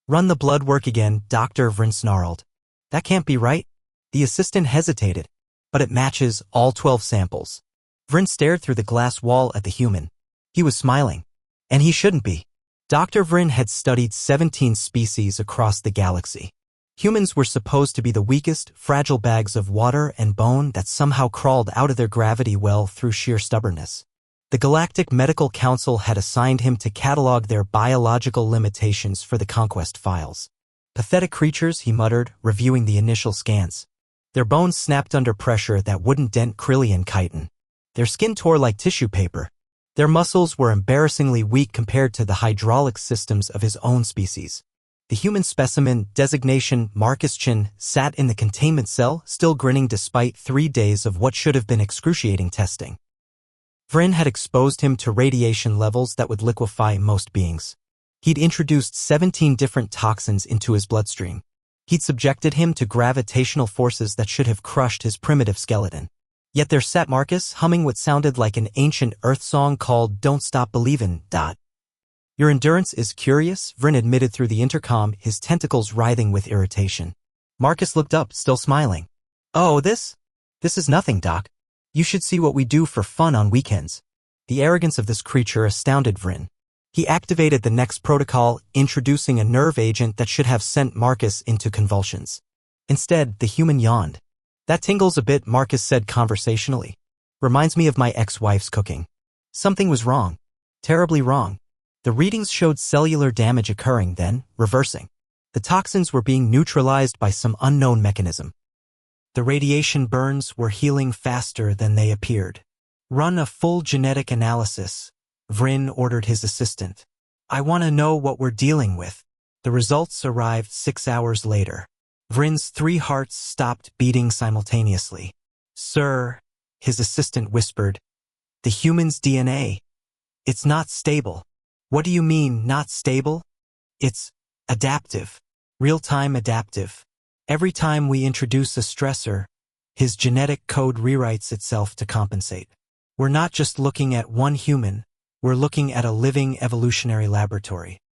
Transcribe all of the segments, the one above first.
Run the blood work again, Dr. Vryn snarled. That can't be right. The assistant hesitated. But it matches all 12 samples. Vryn stared through the glass wall at the human. He was smiling. And he shouldn't be. Dr. Vryn had studied 17 species across the galaxy. Humans were supposed to be the weakest, fragile bags of water and bone that somehow crawled out of their gravity well through sheer stubbornness. The Galactic Medical Council had assigned him to catalog their biological limitations for the Conquest files. Pathetic creatures, he muttered, reviewing the initial scans. Their bones snapped under pressure that wouldn't dent Krillian chitin. Their skin tore like tissue paper. Their muscles were embarrassingly weak compared to the hydraulic systems of his own species. The human specimen, designation Marcus Chin, sat in the containment cell, still grinning despite 3 days of what should have been excruciating testing. Vryn had exposed him to radiation levels that would liquefy most beings. He'd introduced 17 different toxins into his bloodstream. He'd subjected him to gravitational forces that should have crushed his primitive skeleton. Yet there sat Marcus, humming what sounded like an ancient Earth song called Don't Stop Believin'. Your endurance is curious, Vryn admitted through the intercom, his tentacles writhing with irritation. Marcus looked up, still smiling. Oh, this is nothing, Doc. You should see what we do for fun on weekends. The arrogance of this creature astounded Vryn. He activated the next protocol, introducing a nerve agent that should have sent Marcus into convulsions. Instead, the human yawned. That tingles a bit, Marcus said conversationally. Reminds me of my ex-wife's cooking. Something was wrong. Terribly wrong. The readings showed cellular damage occurring, then reversing. The toxins were being neutralized by some unknown mechanism. The radiation burns were healing faster than they appeared. Run a full genetic analysis, Vryn ordered his assistant. I want to know what we're dealing with. The results arrived 6 hours later. Vryn's 3 hearts stopped beating simultaneously. Sir, his assistant whispered, the human's DNA. It's not stable. What do you mean, not stable? It's adaptive. Real-time adaptive. Every time we introduce a stressor, his genetic code rewrites itself to compensate. We're not just looking at one human, we're looking at a living evolutionary laboratory.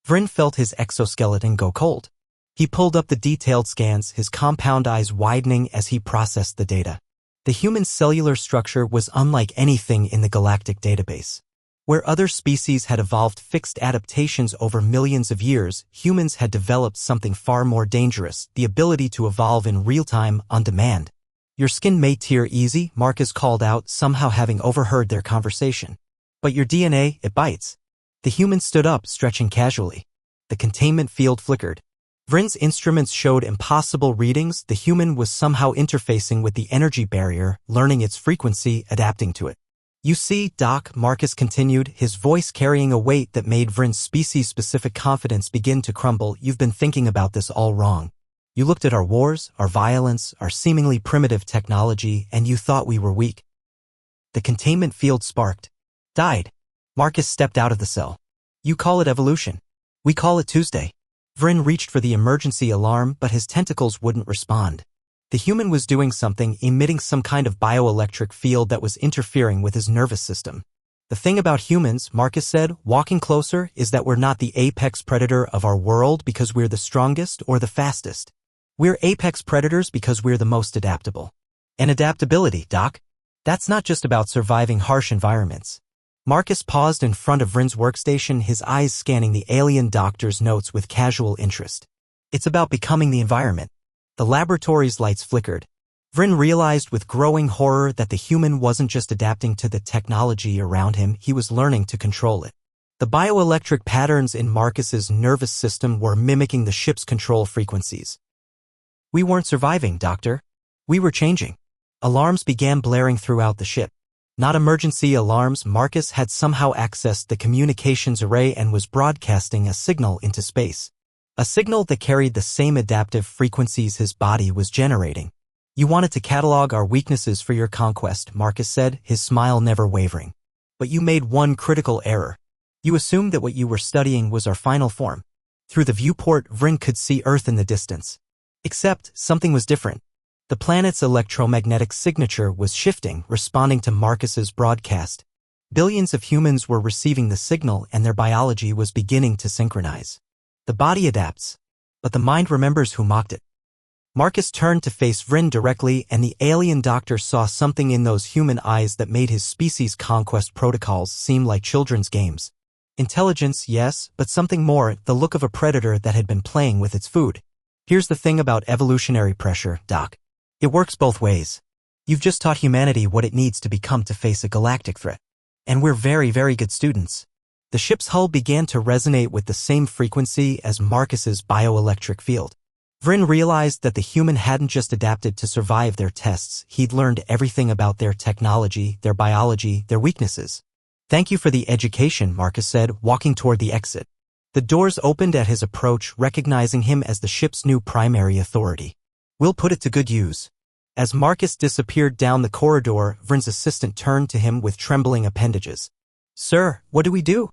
Vryn felt his exoskeleton go cold. He pulled up the detailed scans, his compound eyes widening as he processed the data. The human cellular structure was unlike anything in the galactic database. Where other species had evolved fixed adaptations over millions of years, humans had developed something far more dangerous, the ability to evolve in real time, on demand. Your skin may tear easy, Marcus called out, somehow having overheard their conversation. But your DNA, it bites. The human stood up, stretching casually. The containment field flickered. Vryn's instruments showed impossible readings. The human was somehow interfacing with the energy barrier, learning its frequency, adapting to it. You see, Doc, Marcus continued, his voice carrying a weight that made Vryn's species-specific confidence begin to crumble. You've been thinking about this all wrong. You looked at our wars, our violence, our seemingly primitive technology, and you thought we were weak. The containment field sparked. Died. Marcus stepped out of the cell. You call it evolution. We call it Tuesday. Vryn reached for the emergency alarm, but his tentacles wouldn't respond. The human was doing something, emitting some kind of bioelectric field that was interfering with his nervous system. The thing about humans, Marcus said, walking closer, is that we're not the apex predator of our world because we're the strongest or the fastest. We're apex predators because we're the most adaptable. And adaptability, Doc? That's not just about surviving harsh environments. Marcus paused in front of Vryn's workstation, his eyes scanning the alien doctor's notes with casual interest. It's about becoming the environment. The laboratory's lights flickered. Vryn realized with growing horror that the human wasn't just adapting to the technology around him, he was learning to control it. The bioelectric patterns in Marcus's nervous system were mimicking the ship's control frequencies. We weren't surviving, Doctor. We were changing. Alarms began blaring throughout the ship. Not emergency alarms, Marcus had somehow accessed the communications array and was broadcasting a signal into space. A signal that carried the same adaptive frequencies his body was generating. You wanted to catalog our weaknesses for your conquest, Marcus said, his smile never wavering. But you made one critical error. You assumed that what you were studying was our final form. Through the viewport, Vryn could see Earth in the distance. Except, something was different. The planet's electromagnetic signature was shifting, responding to Marcus's broadcast. Billions of humans were receiving the signal and their biology was beginning to synchronize. The body adapts, but the mind remembers who mocked it. Marcus turned to face Vryn directly, and the alien doctor saw something in those human eyes that made his species' conquest protocols seem like children's games. Intelligence, yes, but something more, the look of a predator that had been playing with its food. Here's the thing about evolutionary pressure, Doc. It works both ways. You've just taught humanity what it needs to become to face a galactic threat. And we're very, very good students. The ship's hull began to resonate with the same frequency as Marcus's bioelectric field. Vryn realized that the human hadn't just adapted to survive their tests, he'd learned everything about their technology, their biology, their weaknesses. Thank you for the education, Marcus said, walking toward the exit. The doors opened at his approach, recognizing him as the ship's new primary authority. We'll put it to good use. As Marcus disappeared down the corridor, Vryn's assistant turned to him with trembling appendages. Sir, what do we do?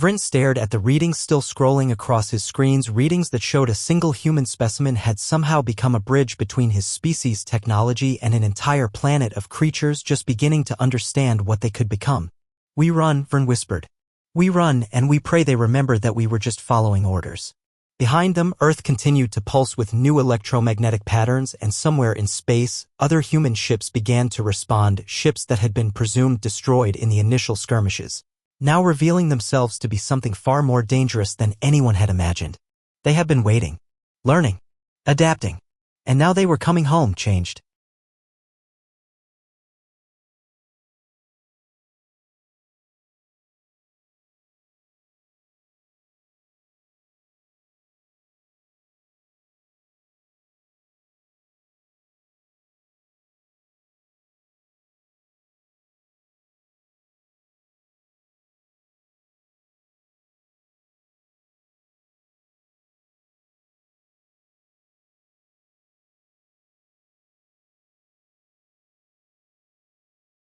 Vryn stared at the readings still scrolling across his screens, readings that showed a single human specimen had somehow become a bridge between his species' technology and an entire planet of creatures just beginning to understand what they could become. We run, Vryn whispered. We run, and we pray they remember that we were just following orders. Behind them, Earth continued to pulse with new electromagnetic patterns, and somewhere in space, other human ships began to respond, ships that had been presumed destroyed in the initial skirmishes, now revealing themselves to be something far more dangerous than anyone had imagined. They had been waiting, learning, adapting, and now they were coming home changed.